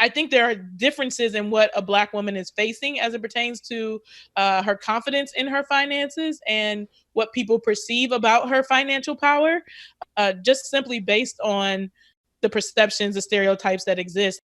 I think there are differences in what a Black woman is facing as it pertains to her confidence in her finances and what people perceive about her financial power, just simply based on the perceptions, the stereotypes that exist.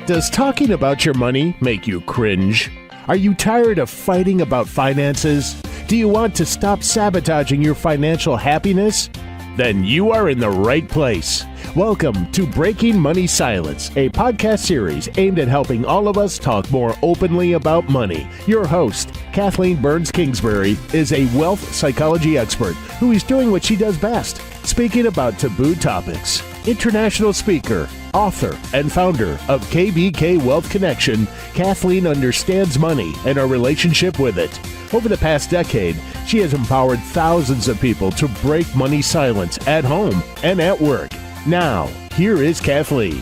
Does talking about your money make you cringe? Are you tired of fighting about finances? Do you want to stop sabotaging your financial happiness? Then you are in the right place. Welcome to Breaking Money Silence, a podcast series aimed at helping all of us talk more openly about money. Your host, Kathleen Burns Kingsbury, is a wealth psychology expert who is doing what she does best, speaking about taboo topics. International speaker, author, and founder of KBK Wealth Connection, Kathleen understands money and our relationship with it. Over the past decade, she has empowered thousands of people to break money silence at home and at work. Now, here is Kathleen.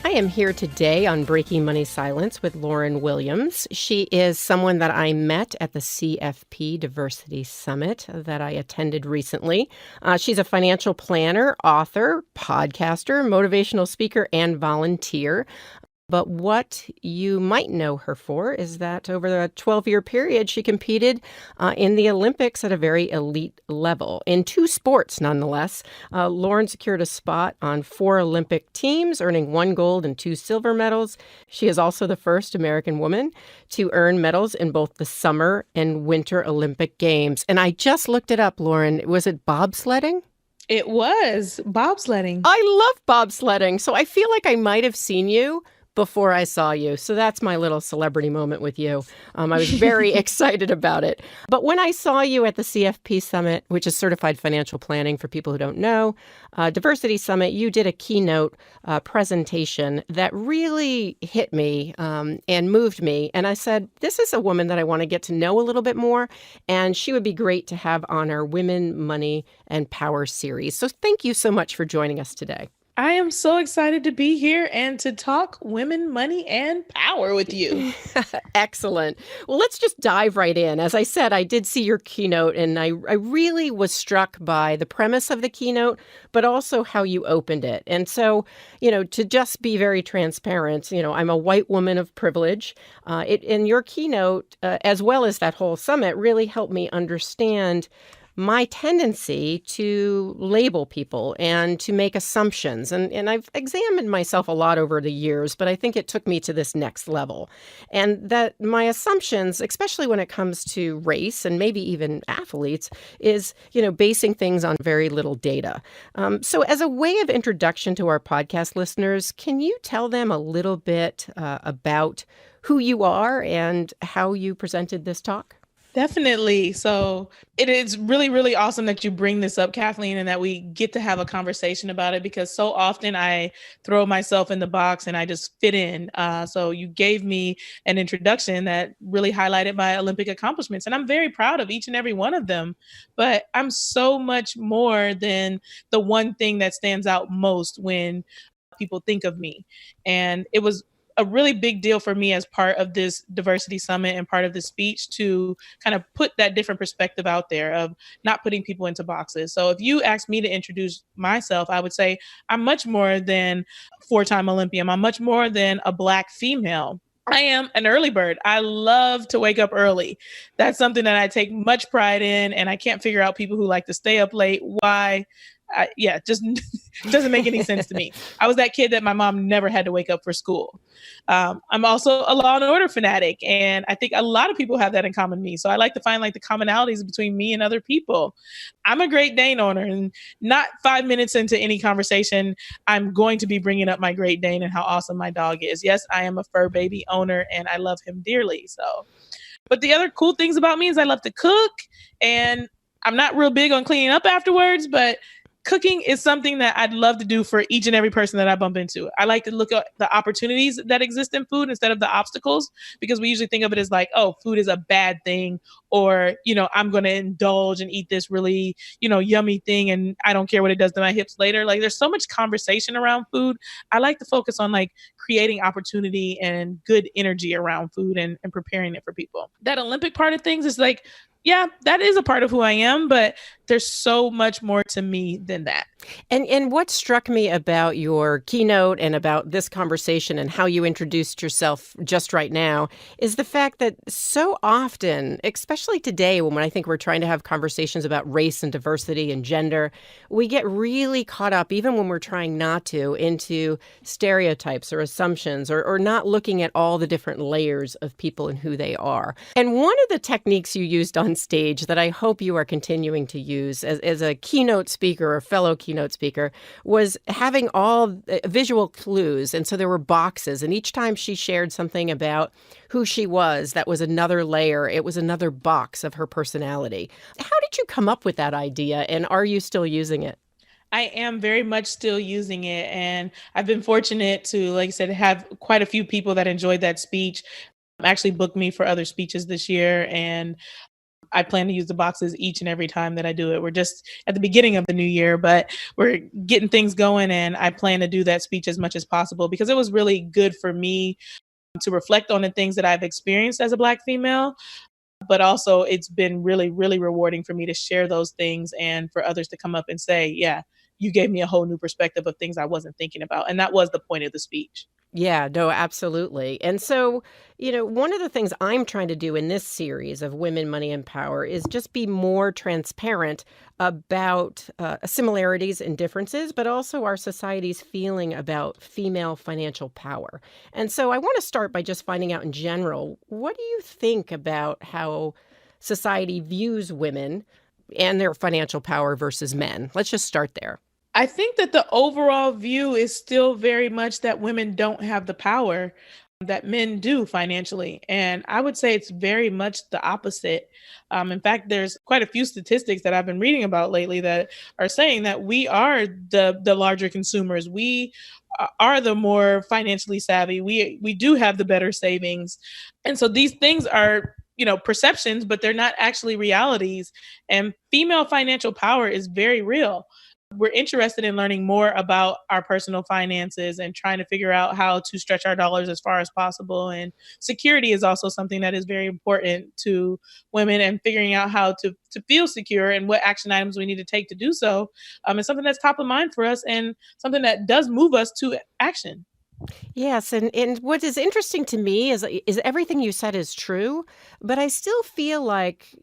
I am here today on Breaking Money Silence with Lauryn Williams. She is someone that I met at the CFP Diversity Summit that I attended recently. She's a financial planner, author, podcaster, motivational speaker, and volunteer. But what you might know her for is that over the 12-year period, she competed in the Olympics at a very elite level. In 2 sports, nonetheless, Lauryn secured a spot on 4 Olympic teams, earning 1 gold and 2 silver medals. She is also the first American woman to earn medals in both the Summer and Winter Olympic Games. And I just looked it up, Lauryn. Was it bobsledding? It was bobsledding. I love bobsledding, so I feel like I might have seen you before I saw you. So that's my little celebrity moment with you. I was very excited about it. But when I saw you at the CFP Summit, which is Certified Financial Planning for people who don't know, Diversity Summit, you did a keynote presentation that really hit me and moved me. And I said, this is a woman that I want to get to know a little bit more. And she would be great to have on our Women, Money, and Power series. So thank you so much for joining us today. I am so excited to be here and to talk women, money, and power with you. Excellent. Well, let's just dive right in. As I said, I did see your keynote, and I really was struck by the premise of the keynote, but also how you opened it. And so, to just be very transparent, I'm a white woman of privilege. In your keynote, as well as that whole summit, really helped me understand my tendency to label people and to make assumptions. And I've examined myself a lot over the years, but I think it took me to this next level. And that my assumptions, especially when it comes to race and maybe even athletes, is, basing things on very little data. So as a way of introduction to our podcast listeners, can you tell them a little bit about who you are and how you presented this talk? Definitely. So it is really, really awesome that you bring this up, Kathleen, and that we get to have a conversation about it, because so often I throw myself in the box and I just fit in. So you gave me an introduction that really highlighted my Olympic accomplishments, and I'm very proud of each and every one of them. But I'm so much more than the one thing that stands out most when people think of me. And it was a really big deal for me as part of this diversity summit and part of the speech to kind of put that different perspective out there of not putting people into boxes. So if you asked me to introduce myself, I would say I'm much more than a 4-time Olympian. I'm much more than a Black female. I am an early bird. I love to wake up early. That's something that I take much pride in, and I can't figure out people who like to stay up late. Why? Just doesn't make any sense to me. I was that kid that my mom never had to wake up for school. I'm also a Law and Order fanatic, and I think a lot of people have that in common with me. So I like to find the commonalities between me and other people. I'm a Great Dane owner, and not 5 minutes into any conversation, I'm going to be bringing up my Great Dane and how awesome my dog is. Yes, I am a fur baby owner, and I love him dearly. But the other cool things about me is I love to cook, and I'm not real big on cleaning up afterwards, but cooking is something that I'd love to do for each and every person that I bump into. I like to look at the opportunities that exist in food instead of the obstacles, because we usually think of it as food is a bad thing, or, I'm going to indulge and eat this really, yummy thing, and I don't care what it does to my hips later. There's so much conversation around food. I like to focus on creating opportunity and good energy around food and preparing it for people. That Olympic part of things is yeah, that is a part of who I am, but there's so much more to me than that. And what struck me about your keynote and about this conversation and how you introduced yourself just right now is the fact that so often, especially today when I think we're trying to have conversations about race and diversity and gender, we get really caught up, even when we're trying not to, into stereotypes or assumptions or not looking at all the different layers of people and who they are. And one of the techniques you used on stage that I hope you are continuing to use as a keynote speaker or fellow keynote speaker was having all visual clues. And so there were boxes. And each time she shared something about who she was, that was another layer. It was another box of her personality. How did you come up with that idea? And are you still using it? I am very much still using it. And I've been fortunate to, like I said, have quite a few people that enjoyed that speech actually booked me for other speeches this year. And I plan to use the boxes each and every time that I do it. We're just at the beginning of the new year, but we're getting things going. And I plan to do that speech as much as possible because it was really good for me to reflect on the things that I've experienced as a Black female. But also, it's been really, really rewarding for me to share those things and for others to come up and say, yeah, you gave me a whole new perspective of things I wasn't thinking about. And that was the point of the speech. Yeah, no, absolutely. And so, one of the things I'm trying to do in this series of Women, Money, and Power is just be more transparent about similarities and differences, but also our society's feeling about female financial power. And so I want to start by just finding out in general, what do you think about how society views women and their financial power versus men? Let's just start there. I think that the overall view is still very much that women don't have the power that men do financially. And I would say it's very much the opposite. In fact, there's quite a few statistics that I've been reading about lately that are saying that we are the larger consumers. We are the more financially savvy. We do have the better savings. And so these things are perceptions, but they're not actually realities. And female financial power is very real. We're interested in learning more about our personal finances and trying to figure out how to stretch our dollars as far as possible. And security is also something that is very important to women, and figuring out how to feel secure and what action items we need to take to do so is something that's top of mind for us and something that does move us to action. Yes, and what is interesting to me is everything you said is true, but I still feel like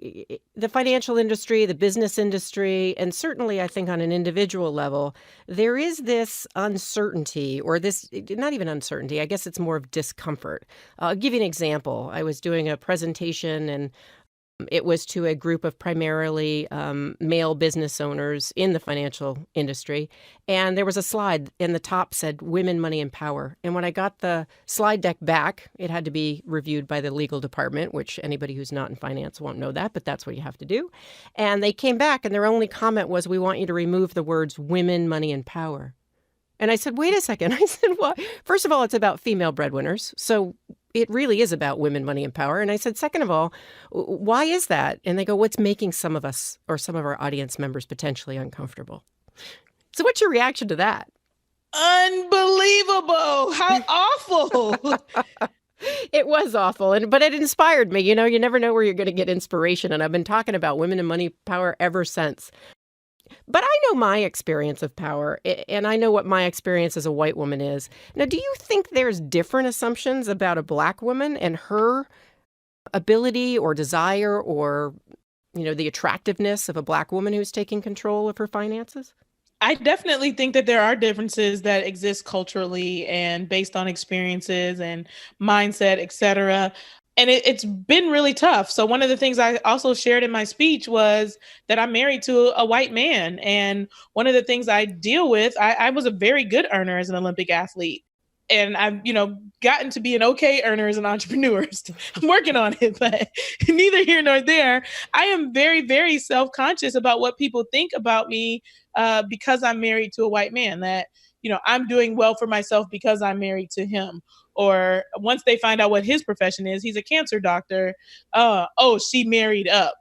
the financial industry, the business industry, and certainly I think on an individual level, there is this uncertainty or this not even uncertainty, I guess it's more of discomfort. I'll give you an example. I was doing a presentation and it was to a group of primarily male business owners in the financial industry. And there was a slide and the top said Women, Money, and Power. And when I got the slide deck back, it had to be reviewed by the legal department, which anybody who's not in finance won't know that, but that's what you have to do. And they came back and their only comment was, we want you to remove the words Women, Money, and Power. And I said, wait a second. I said, well, first of all, it's about female breadwinners. So it really is about women, money, and power. And I said, second of all, why is that? And they go, what's making some of us or some of our audience members potentially uncomfortable? So what's your reaction to that? Unbelievable. How awful. It was awful, but it inspired me. You never know where you're going to get inspiration. And I've been talking about women and money power ever since. But I know my experience of power, and I know what my experience as a white woman is. Now, do you think there's different assumptions about a Black woman and her ability or desire or, the attractiveness of a Black woman who's taking control of her finances? I definitely think that there are differences that exist culturally and based on experiences and mindset, et cetera. And it's been really tough. So one of the things I also shared in my speech was that I'm married to a white man. And one of the things I deal with, I was a very good earner as an Olympic athlete. And I've, gotten to be an okay earner as an entrepreneur. I'm working on it, but neither here nor there. I am very, very self-conscious about what people think about me because I'm married to a white man, that, I'm doing well for myself because I'm married to him. Or once they find out what his profession is, he's a cancer doctor. She married up.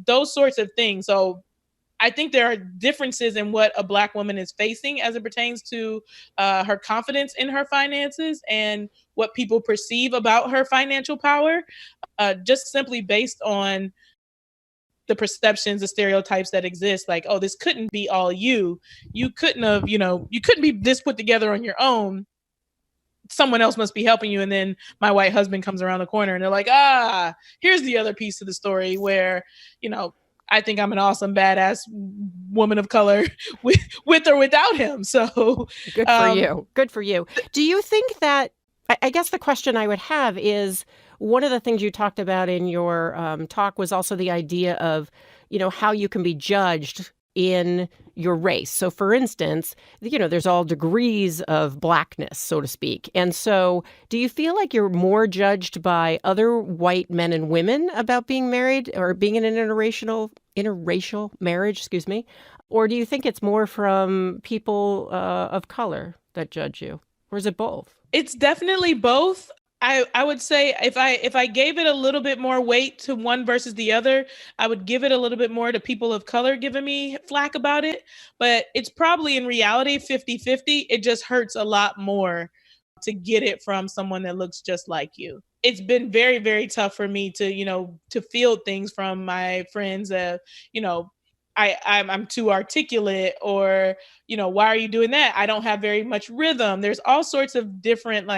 Those sorts of things. So I think there are differences in what a Black woman is facing as it pertains to her confidence in her finances and what people perceive about her financial power, just simply based on the perceptions, the stereotypes that exist, like, oh, this couldn't be all you. You couldn't have, you couldn't be this put together on your own. Someone else must be helping you. And then my white husband comes around the corner and they're like, here's the other piece of the story where, I think I'm an awesome, badass woman of color with or without him. So good for you. Good for you. Do you think that, I guess the question I would have is, one of the things you talked about in your talk was also the idea of, how you can be judged in your race. So for instance, there's all degrees of blackness, so to speak. And so do you feel like you're more judged by other white men and women about being married or being in an interracial marriage, or do you think it's more from people of color that judge you? Or is it both? It's definitely both. I would say if I gave it a little bit more weight to one versus the other, I would give it a little bit more to people of color giving me flack about it. But it's probably in reality 50-50. It just hurts a lot more to get it from someone that looks just like you. It's been very, very tough for me to field things from my friends that, I'm too articulate, or, why are you doing that? I don't have very much rhythm. There's all sorts of different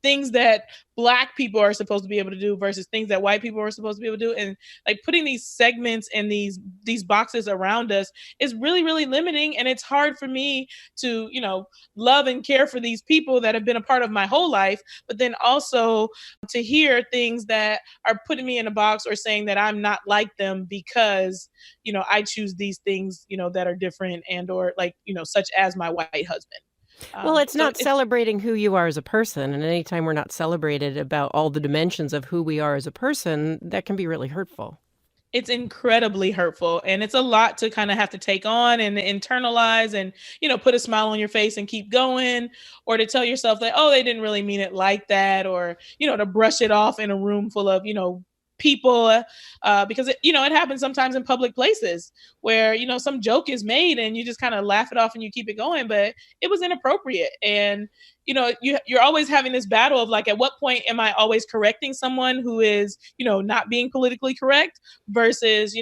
things that Black people are supposed to be able to do versus things that white people are supposed to be able to do. And putting these segments and these boxes around us is really, really limiting. And it's hard for me to, love and care for these people that have been a part of my whole life, but then also to hear things that are putting me in a box or saying that I'm not like them because, I choose these things, that are different and, or such as my white husband. Well, it's not celebrating who you are as a person. And anytime we're not celebrated about all the dimensions of who we are as a person, that can be really hurtful. It's incredibly hurtful. And it's a lot to kind of have to take on and internalize and, put a smile on your face and keep going, or to tell yourself that, oh, they didn't really mean it like that, or, to brush it off in a room full of, people, because it happens sometimes in public places where some joke is made and you just kind of laugh it off and you keep it going, but it was inappropriate. And you're always having this battle of at what point am I always correcting someone who is not being politically correct versus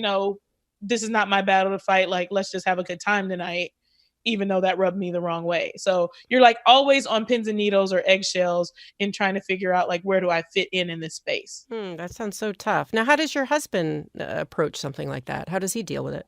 this is not my battle to fight, let's just have a good time tonight, even though that rubbed me the wrong way. So you're always on pins and needles or eggshells in trying to figure out where do I fit in this space. That sounds so tough. Now, how does your husband approach something like that? How does he deal with it?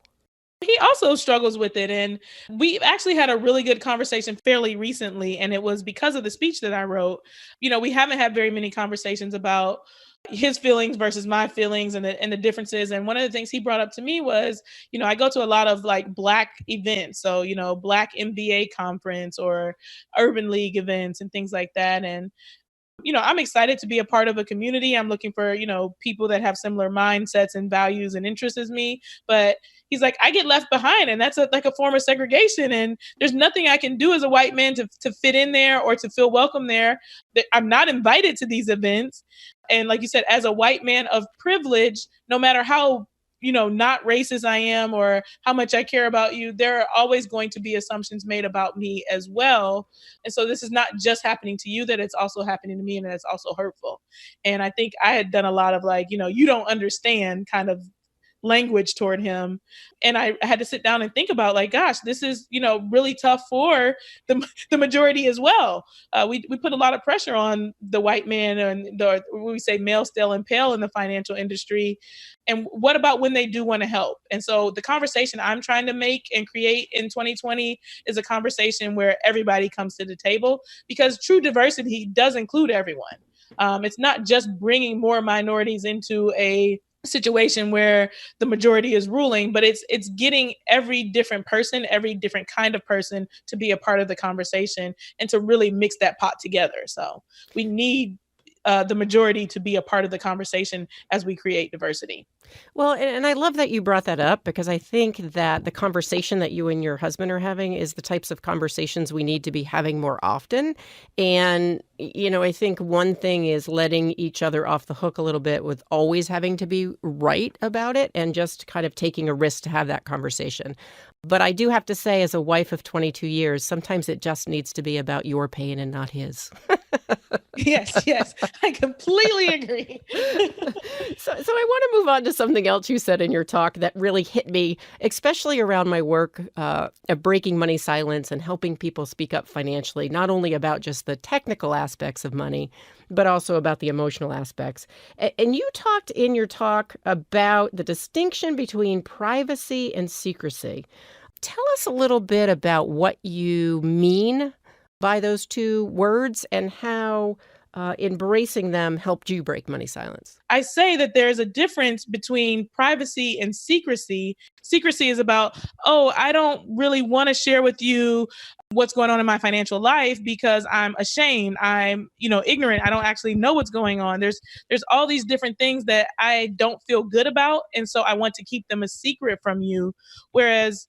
He also struggles with it. And we actually had a really good conversation fairly recently. And it was because of the speech that I wrote. We haven't had very many conversations about his feelings versus my feelings and the differences. And one of the things he brought up to me was, I go to a lot of Black events. So, Black MBA conference or Urban League events and things like that. And I'm excited to be a part of a community. I'm looking for, people that have similar mindsets and values and interests as me. But he's like, I get left behind, and that's a form of segregation. And there's nothing I can do as a white man to fit in there or to feel welcome there. I'm not invited to these events. And like you said, as a white man of privilege, no matter how not racist I am or how much I care about you, there are always going to be assumptions made about me as well. And so this is not just happening to you, that it's also happening to me, and it's also hurtful. And I think I had done a lot of you don't understand kind of language toward him. And I had to sit down and think about gosh, this is, really tough for the majority as well. We put a lot of pressure on the white man and we say male, stale, and pale in the financial industry. And what about when they do want to help? And so the conversation I'm trying to make and create in 2020 is a conversation where everybody comes to the table, because true diversity does include everyone. It's not just bringing more minorities into a situation where the majority is ruling, but it's getting every different person, every different kind of person to be a part of the conversation and to really mix that pot together. So we need the majority to be a part of the conversation as we create diversity. Well, and I love that you brought that up, because I think that the conversation that you and your husband are having is the types of conversations we need to be having more often. And, I think one thing is letting each other off the hook a little bit with always having to be right about it and just kind of taking a risk to have that conversation. But I do have to say, as a wife of 22 years, sometimes it just needs to be about your pain and not his. Yes, I completely agree. So I want to move on to something else you said in your talk that really hit me, especially around my work of breaking money silence and helping people speak up financially, not only about just the technical aspects of money, but also about the emotional aspects. And you talked in your talk about the distinction between privacy and secrecy. Tell us a little bit about what you mean by those two words and how embracing them helped you break money silence. I say that there's a difference between privacy and secrecy. Secrecy is about, oh, I don't really want to share with you what's going on in my financial life because I'm ashamed. I'm, ignorant. I don't actually know what's going on. There's all these different things that I don't feel good about. And so I want to keep them a secret from you. Whereas,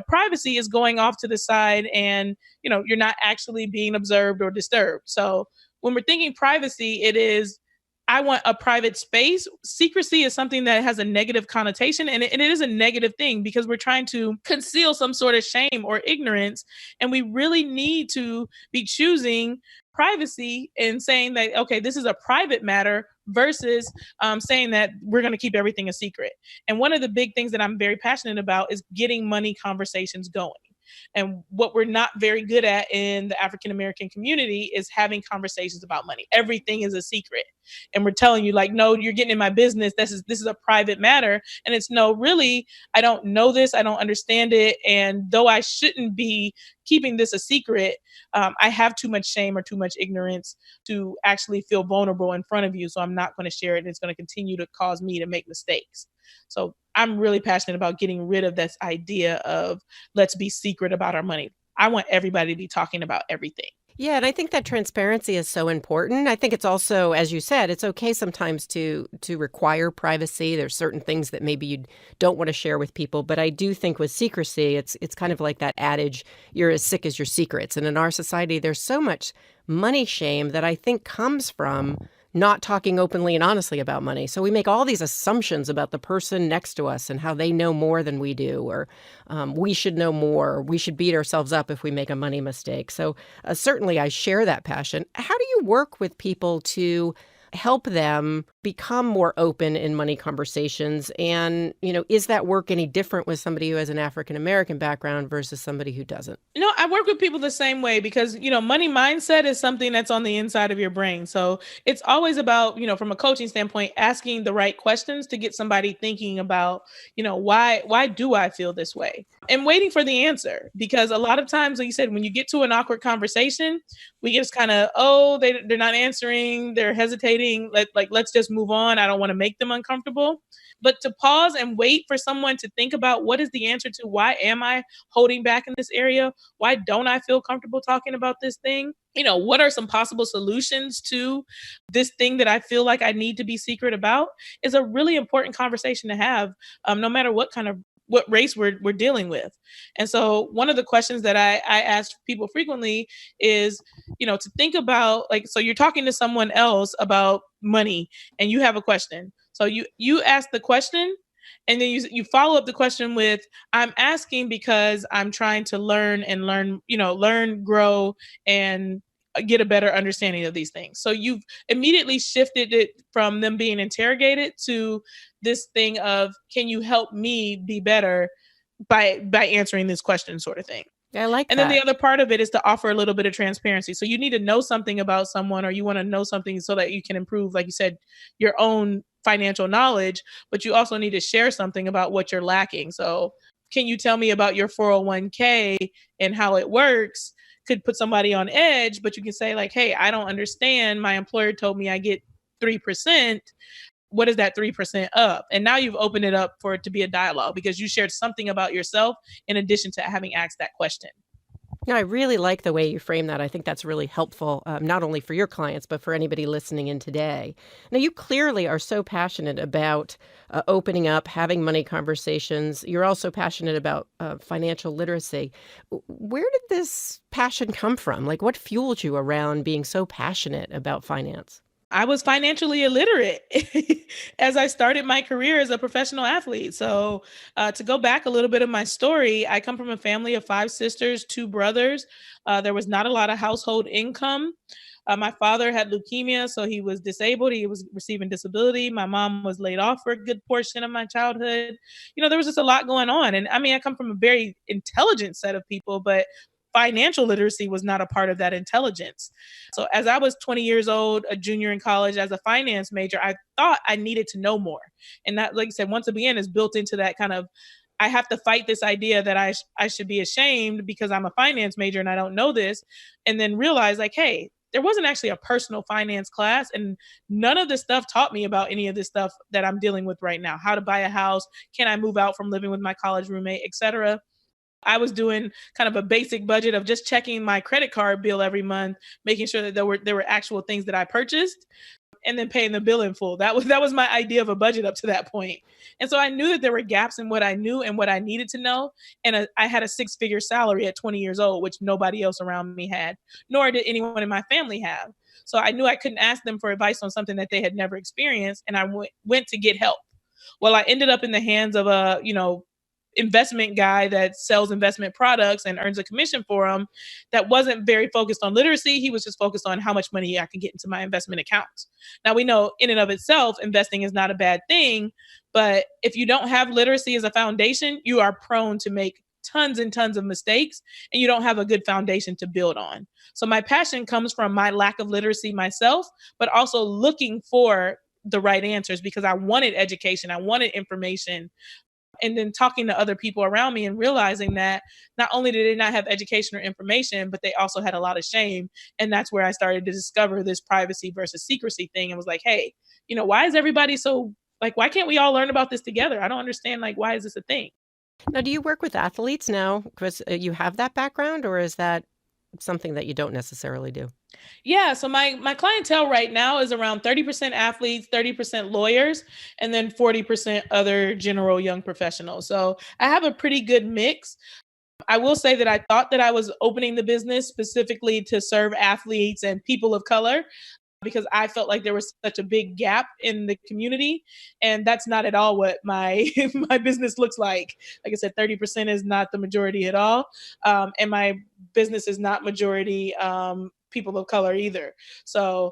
privacy is going off to the side and, you're not actually being observed or disturbed. So when we're thinking privacy, it is, I want a private space. Secrecy is something that has a negative connotation, and it is a negative thing because we're trying to conceal some sort of shame or ignorance. And we really need to be choosing privacy and saying that, okay, this is a private matter versus saying that we're going to keep everything a secret. And one of the big things that I'm very passionate about is getting money conversations going. And what we're not very good at in the African American community is having conversations about money. Everything is a secret. And we're telling you like, no, you're getting in my business. This is a private matter. And it's no, really, I don't know this. I don't understand it. And though I shouldn't be keeping this a secret, I have too much shame or too much ignorance to actually feel vulnerable in front of you. So I'm not going to share it. And it's going to continue to cause me to make mistakes. So I'm really passionate about getting rid of this idea of let's be secret about our money. I want everybody to be talking about everything. Yeah, and I think that transparency is so important. I think it's also, as you said, it's okay sometimes to require privacy. There's certain things that maybe you don't want to share with people. But I do think with secrecy, it's kind of like that adage, you're as sick as your secrets. And in our society, there's so much money shame that I think comes from not talking openly and honestly about money. So we make all these assumptions about the person next to us and how they know more than we do, or we should know more, or we should beat ourselves up if we make a money mistake. So certainly I share that passion. How do you work with people to help them become more open in money conversations? And, is that work any different with somebody who has an African-American background versus somebody who doesn't? I work with people the same way because, money mindset is something that's on the inside of your brain. So it's always about, from a coaching standpoint, asking the right questions to get somebody thinking about, why do I feel this way? And waiting for the answer. Because a lot of times, like you said, when you get to an awkward conversation, we just kind of, they're not answering, they're hesitating. Let's just move on. I don't want to make them uncomfortable. But to pause and wait for someone to think about what is the answer to why am I holding back in this area? Why don't I feel comfortable talking about this thing? What are some possible solutions to this thing that I feel like I need to be secret about is a really important conversation to have, no matter what race we're dealing with. And so one of the questions that I ask people frequently is, to think about, so you're talking to someone else about money and you have a question. So you ask the question and then you follow up the question with, I'm asking because I'm trying to learn, grow, and get a better understanding of these things. So you've immediately shifted it from them being interrogated to this thing of, can you help me be better by answering this question, sort of thing. I like and that. Then the other part of it is to offer a little bit of transparency. So you need to know something about someone, or you want to know something so that you can improve, like you said, your own financial knowledge, but you also need to share something about what you're lacking. So can you tell me about your 401k and how it works? Could put somebody on edge, but you can say like, hey, I don't understand. My employer told me I get 3%. What is that 3% of? And now you've opened it up for it to be a dialogue because you shared something about yourself in addition to having asked that question. No, I really like the way you frame that. I think that's really helpful, not only for your clients, but for anybody listening in today. Now, you clearly are so passionate about opening up, having money conversations. You're also passionate about financial literacy. Where did this passion come from? Like, what fueled you around being so passionate about finance? I was financially illiterate as I started my career as a professional athlete. So, to go back a little bit of my story, I come from a family of five sisters, two brothers. There was not a lot of household income. My father had leukemia, so he was disabled. He was receiving disability. My mom was laid off for a good portion of my childhood. There was just a lot going on. And I mean, I come from a very intelligent set of people, but financial literacy was not a part of that intelligence. So as I was 20 years old, a junior in college as a finance major, I thought I needed to know more. And that, like I said, once again, is built into that kind of, I have to fight this idea that I should be ashamed because I'm a finance major and I don't know this. And then realize like, hey, there wasn't actually a personal finance class, and none of this stuff taught me about any of this stuff that I'm dealing with right now. How to buy a house, can I move out from living with my college roommate, etc. I was doing kind of a basic budget of just checking my credit card bill every month, making sure that there were actual things that I purchased, and then paying the bill in full. That was my idea of a budget up to that point. And so I knew that there were gaps in what I knew and what I needed to know. And I had a six-figure salary at 20 years old, which nobody else around me had, nor did anyone in my family have. So I knew I couldn't ask them for advice on something that they had never experienced, and I went to get help. Well, I ended up in the hands of a, investment guy that sells investment products and earns a commission for them, that wasn't very focused on literacy. He was just focused on how much money I can get into my investment accounts. Now, we know in and of itself, investing is not a bad thing, but if you don't have literacy as a foundation, you are prone to make tons and tons of mistakes, and you don't have a good foundation to build on. So my passion comes from my lack of literacy myself, but also looking for the right answers because I wanted education, I wanted information, and then talking to other people around me and realizing that not only did they not have education or information, but they also had a lot of shame. And that's where I started to discover this privacy versus secrecy thing and was like, hey, why is everybody so, like, why can't we all learn about this together? I don't understand, like, why is this a thing? Now, do you work with athletes now because you have that background, or is that something that you don't necessarily do? Yeah, so my clientele right now is around 30% athletes, 30% lawyers, and then 40% other general young professionals. So I have a pretty good mix. I will say that I thought that I was opening the business specifically to serve athletes and people of color because I felt like there was such a big gap in the community. And that's not at all what my my business looks like. Like I said, 30% is not the majority at all. And my business is not majority people of color either. So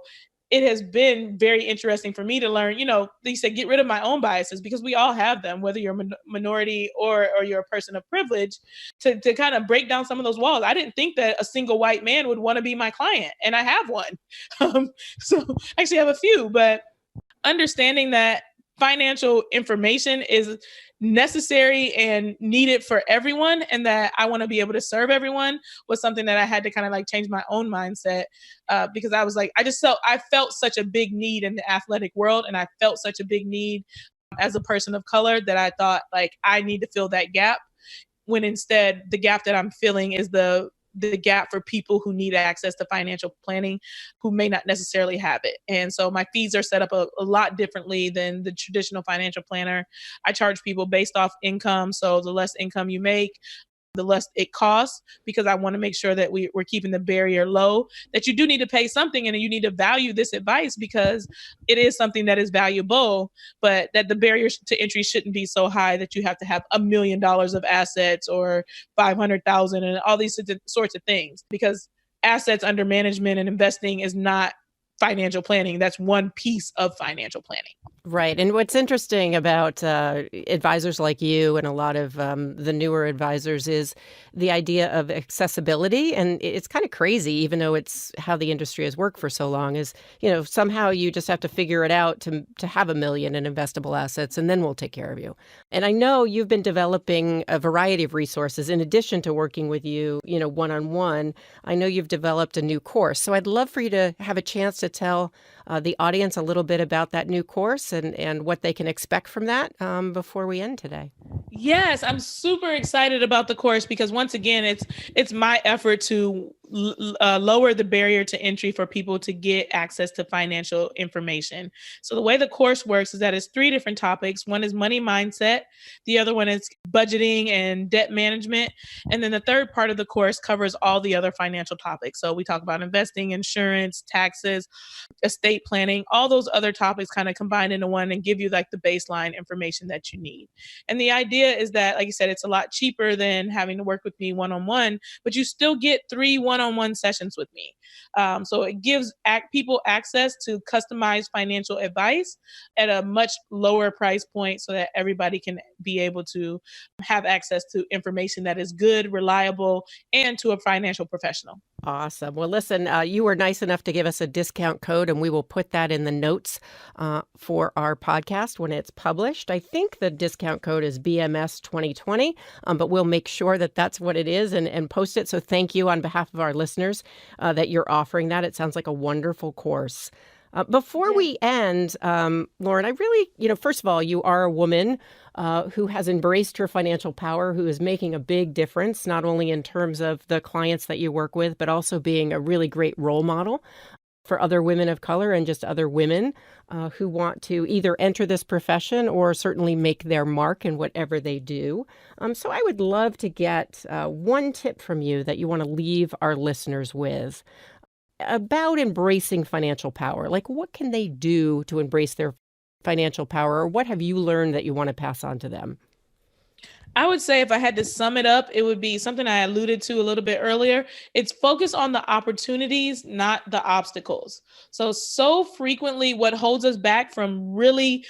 it has been very interesting for me to learn, they said get rid of my own biases because we all have them, whether you're a minority or you're a person of privilege, to kind of break down some of those walls. I didn't think that a single white man would want to be my client, and I have one. So I actually have a few, but understanding that financial information is necessary and needed for everyone and that I want to be able to serve everyone was something that I had to kind of like change my own mindset because I was like, I felt such a big need in the athletic world, and I felt such a big need as a person of color that I thought like I need to fill that gap, when instead the gap that I'm filling is the gap for people who need access to financial planning who may not necessarily have it. And so my fees are set up a lot differently than the traditional financial planner. I charge people based off income. So the less income you make, the less it costs, because I want to make sure that we're keeping the barrier low, that you do need to pay something and you need to value this advice because it is something that is valuable, but that the barriers to entry shouldn't be so high that you have to have $1 million of assets or 500,000 and all these sorts of things, because assets under management and investing is not financial planning. That's one piece of financial planning. Right. And what's interesting about advisors like you and a lot of the newer advisors is the idea of accessibility. And it's kind of crazy, even though it's how the industry has worked for so long, is, somehow you just have to figure it out to have $1 million in investable assets, and then we'll take care of you. And I know you've been developing a variety of resources in addition to working with you, one-on-one. I know you've developed a new course. So I'd love for you to have a chance to tell the audience a little bit about that new course and what they can expect from that before we end today. Yes, I'm super excited about the course because once again, it's my effort to lower the barrier to entry for people to get access to financial information. So the way the course works is that it's 3 different topics. One is money mindset. The other one is budgeting and debt management. And then the third part of the course covers all the other financial topics. So we talk about investing, insurance, taxes, estate planning, all those other topics kind of combined into one and give you like the baseline information that you need. And the idea is that, like you said, it's a lot cheaper than having to work with me one-on-one, but you still get 3 one-on-one sessions with me. So it gives people access to customized financial advice at a much lower price point so that everybody can be able to have access to information that is good, reliable, and to a financial professional. Awesome. Well, listen, you were nice enough to give us a discount code, and we will put that in the notes for our podcast when it's published. I think the discount code is BMS 2020, but we'll make sure that that's what it is and post it. So thank you on behalf of our listeners that you're offering that. It sounds like a wonderful course. Before we end, Lauryn, I really, first of all, you are a woman who has embraced her financial power, who is making a big difference, not only in terms of the clients that you work with, but also being a really great role model for other women of color and just other women who want to either enter this profession or certainly make their mark in whatever they do. So I would love to get one tip from you that you want to leave our listeners with about embracing financial power. Like, what can they do to embrace their financial power, or what have you learned that you want to pass on to them? I would say if I had to sum it up, it would be something I alluded to a little bit earlier. It's focus on the opportunities, not the obstacles. So frequently what holds us back from really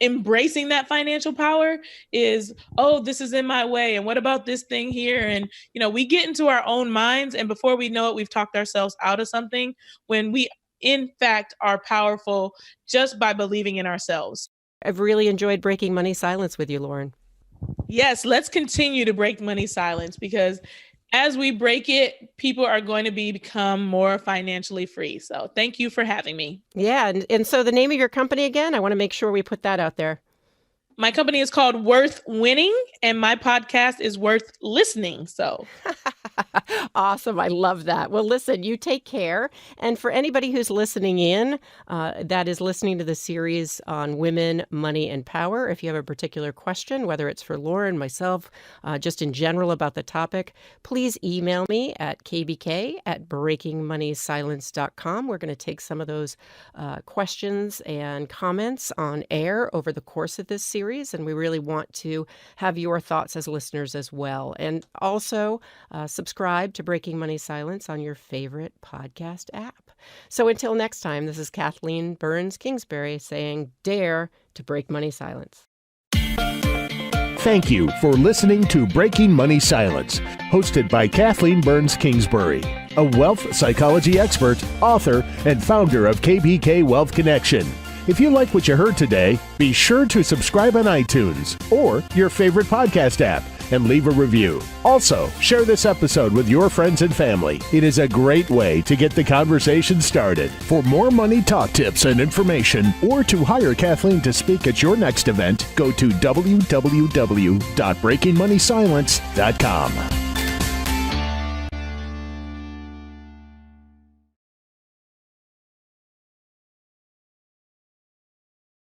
embracing that financial power is, oh, this is in my way. And what about this thing here? And, we get into our own minds, and before we know it, we've talked ourselves out of something when we, in fact, are powerful just by believing in ourselves. I've really enjoyed breaking money silence with you, Lauryn. Yes, let's continue to break money silence, because as we break it, people are going to become more financially free. So thank you for having me. Yeah. And so the name of your company again, I want to make sure we put that out there. My company is called Worth Winning, and my podcast is Worth Listening. So awesome. I love that. Well, listen, you take care. And for anybody who's listening in, that is listening to the series on women, money, and power, if you have a particular question, whether it's for Lauryn, myself, just in general about the topic, please email me at kbk@breakingmoneysilence.com. We're going to take some of those questions and comments on air over the course of this series. And we really want to have your thoughts as listeners as well. And also subscribe to Breaking Money Silence on your favorite podcast app. So until next time, this is Kathleen Burns Kingsbury saying, dare to break money silence. Thank you for listening to Breaking Money Silence, hosted by Kathleen Burns Kingsbury, a wealth psychology expert, author, and founder of KBK Wealth Connection. If you like what you heard today, be sure to subscribe on iTunes or your favorite podcast app and leave a review. Also, share this episode with your friends and family. It is a great way to get the conversation started. For more money talk tips and information, or to hire Kathleen to speak at your next event, go to www.breakingmoneysilence.com.